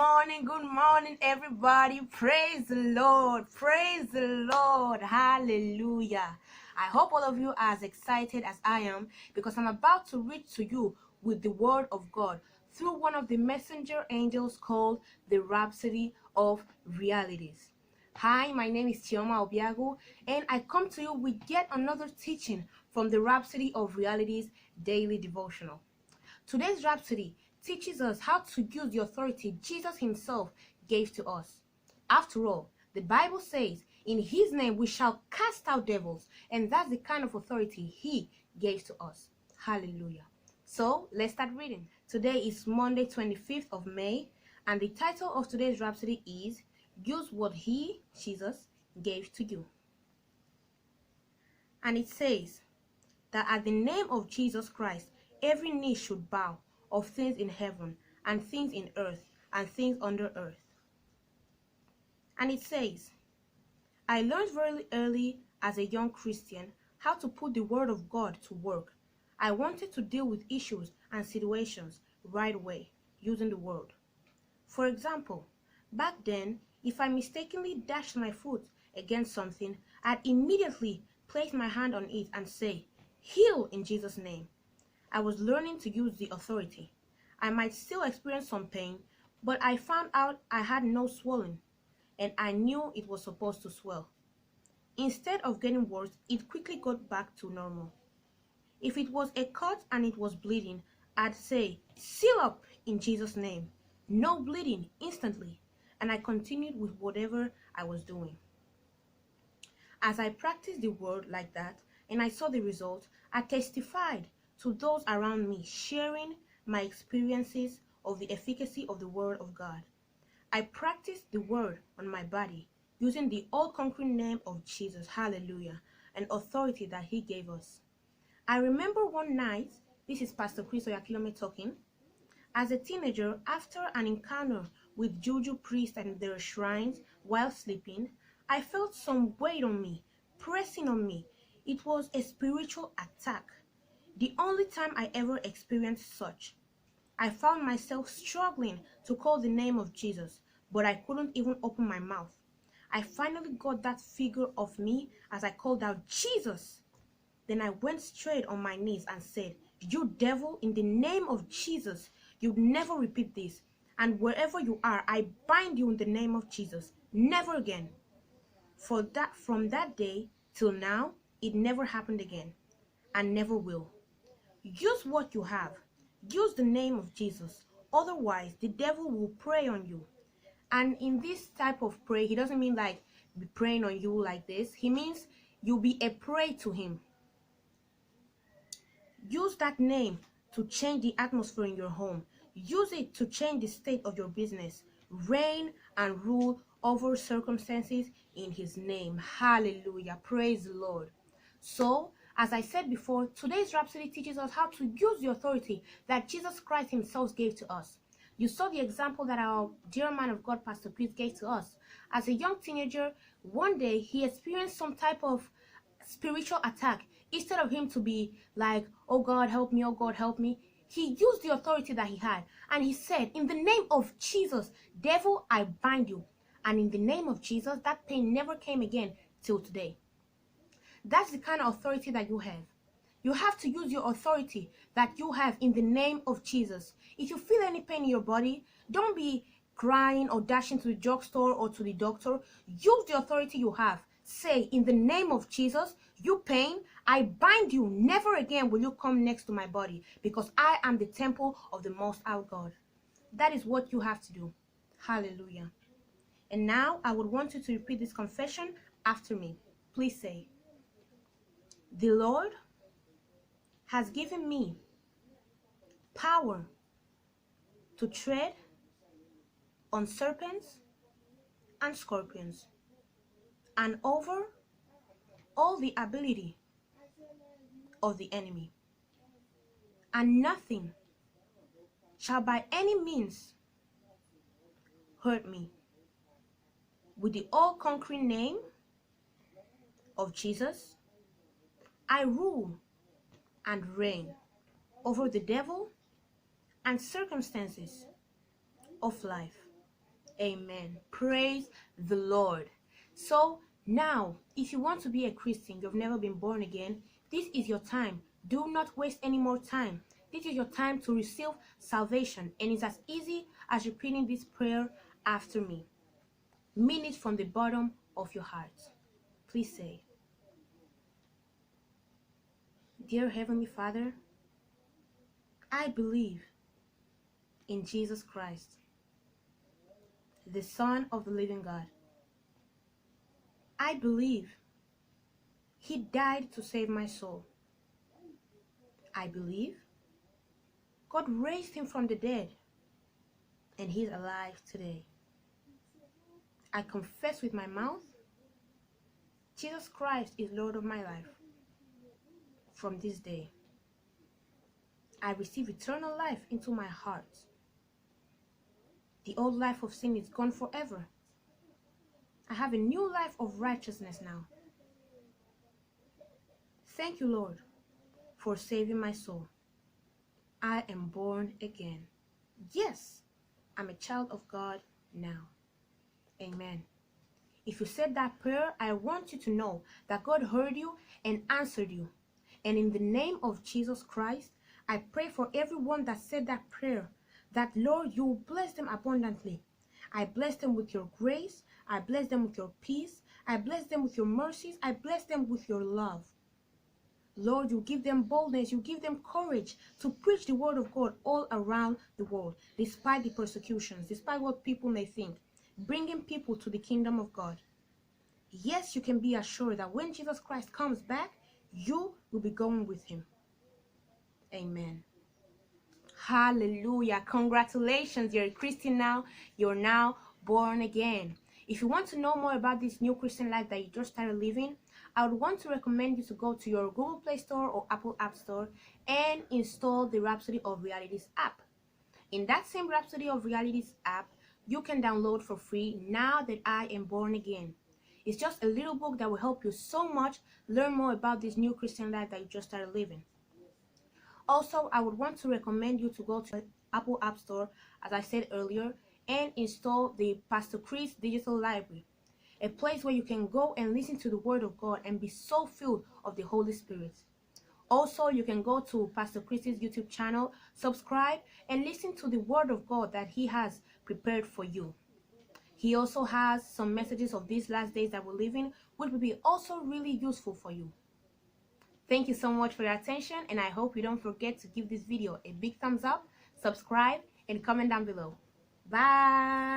Good morning, everybody. Praise the Lord. Praise the Lord. Hallelujah. I hope all of you are as excited as I am because I'm about to read to you with the word of God through one of the messenger angels called the Rhapsody of Realities. Hi, my name is Chioma Obiagwu, and I come to you with yet another teaching from the Rhapsody of Realities daily devotional. Today's Rhapsody teaches us how to use the authority Jesus himself gave to us. After all, the Bible says, in his name we shall cast out devils, and that's the kind of authority he gave to us. Hallelujah. So, let's start reading. Today is Monday, 25th of May, and the title of today's Rhapsody is, Use What He, Jesus, Gave to You. And it says that at the name of Jesus Christ, every knee should bow, of things in heaven, and things in earth, and things under earth. And it says, I learned very early as a young Christian how to put the word of God to work. I wanted to deal with issues and situations right away, using the word. For example, back then, if I mistakenly dashed my foot against something, I'd immediately place my hand on it and say, heal in Jesus' name. I was learning to use the authority. I might still experience some pain, but I found out I had no swelling, and I knew it was supposed to swell. Instead of getting worse, it quickly got back to normal. If it was a cut and it was bleeding, I'd say, seal up in Jesus' name. No bleeding instantly, and I continued with whatever I was doing. As I practiced the word like that, and I saw the result, I testified to those around me, sharing my experiences of the efficacy of the word of God. I practiced the word on my body using the all-conquering name of Jesus, hallelujah, an authority that he gave us. I remember one night, this is Pastor Chris Oyakilome talking, as a teenager, after an encounter with Juju priests and their shrines while sleeping, I felt some weight on me, pressing on me. It was a spiritual attack. The only time I ever experienced such. I found myself struggling to call the name of Jesus, but I couldn't even open my mouth. I finally got that figure of me as I called out, Jesus! Then I went straight on my knees and said, you devil, in the name of Jesus, you'd never repeat this. And wherever you are, I bind you in the name of Jesus. Never again. From that day till now, it never happened again and never will. Use what you have. Use the name of Jesus. Otherwise, the devil will prey on you. And in this type of prey, he doesn't mean like be preying on you like this. He means you'll be a prey to him. Use that name to change the atmosphere in your home. Use it to change the state of your business. Reign and rule over circumstances in his name. Hallelujah. Praise the Lord. So, as I said before, today's Rhapsody teaches us how to use the authority that Jesus Christ himself gave to us. You saw the example that our dear man of God, Pastor Chris, gave to us. As a young teenager, one day he experienced some type of spiritual attack. Instead of him to be like, oh God, help me, oh God, help me, he used the authority that he had. And he said, in the name of Jesus, devil, I bind you. And in the name of Jesus, that pain never came again till today. That's the kind of authority that you have. You have to use your authority that you have in the name of Jesus. If you feel any pain in your body, don't be crying or dashing to the drugstore or to the doctor. Use the authority you have. Say, in the name of Jesus, you pain, I bind you. Never again will you come next to my body, because I am the temple of the Most High God. That is what you have to do. Hallelujah. And now I would want you to repeat this confession after me. Please say, the Lord has given me power to tread on serpents and scorpions, and over all the ability of the enemy, and nothing shall by any means hurt me. With the all-conquering name of Jesus, I rule and reign over the devil and circumstances of life. Amen. Praise the Lord. So now, if you want to be a Christian, you've never been born again, this is your time. Do not waste any more time. This is your time to receive salvation, and it's as easy as repeating this prayer after me. Mean it from the bottom of your heart. Please say, Dear Heavenly Father, I believe in Jesus Christ, the Son of the living God. I believe He died to save my soul. I believe God raised Him from the dead, and He's alive today. I confess with my mouth, Jesus Christ is Lord of my life. From this day, I receive eternal life into my heart. The old life of sin is gone forever. I have a new life of righteousness now. Thank you, Lord, for saving my soul. I am born again. Yes, I'm a child of God now. Amen. If you said that prayer, I want you to know that God heard you and answered you. And in the name of Jesus Christ, I pray for everyone that said that prayer, that Lord, you will bless them abundantly. I bless them with your grace. I bless them with your peace. I bless them with your mercies. I bless them with your love. Lord, you give them boldness. You give them courage to preach the word of God all around the world, despite the persecutions, despite what people may think, bringing people to the kingdom of God. Yes, you can be assured that when Jesus Christ comes back, you will be going with Him. Amen. Hallelujah. Congratulations. You're a Christian now. You're now born again. If you want to know more about this new Christian life that you just started living, I would want to recommend you to go to your Google Play Store or Apple App Store and install the Rhapsody of Realities app. In that same Rhapsody of Realities app, you can download for free Now That I Am Born Again. It's just a little book that will help you so much learn more about this new Christian life that you just started living. Also, I would want to recommend you to go to Apple App Store, as I said earlier, and install the Pastor Chris Digital Library, a place where you can go and listen to the Word of God and be so filled of the Holy Spirit. Also, you can go to Pastor Chris's YouTube channel, subscribe, and listen to the Word of God that he has prepared for you. He also has some messages of these last days that we're living, which will be also really useful for you. Thank you so much for your attention, and I hope you don't forget to give this video a big thumbs up, subscribe, and comment down below. Bye!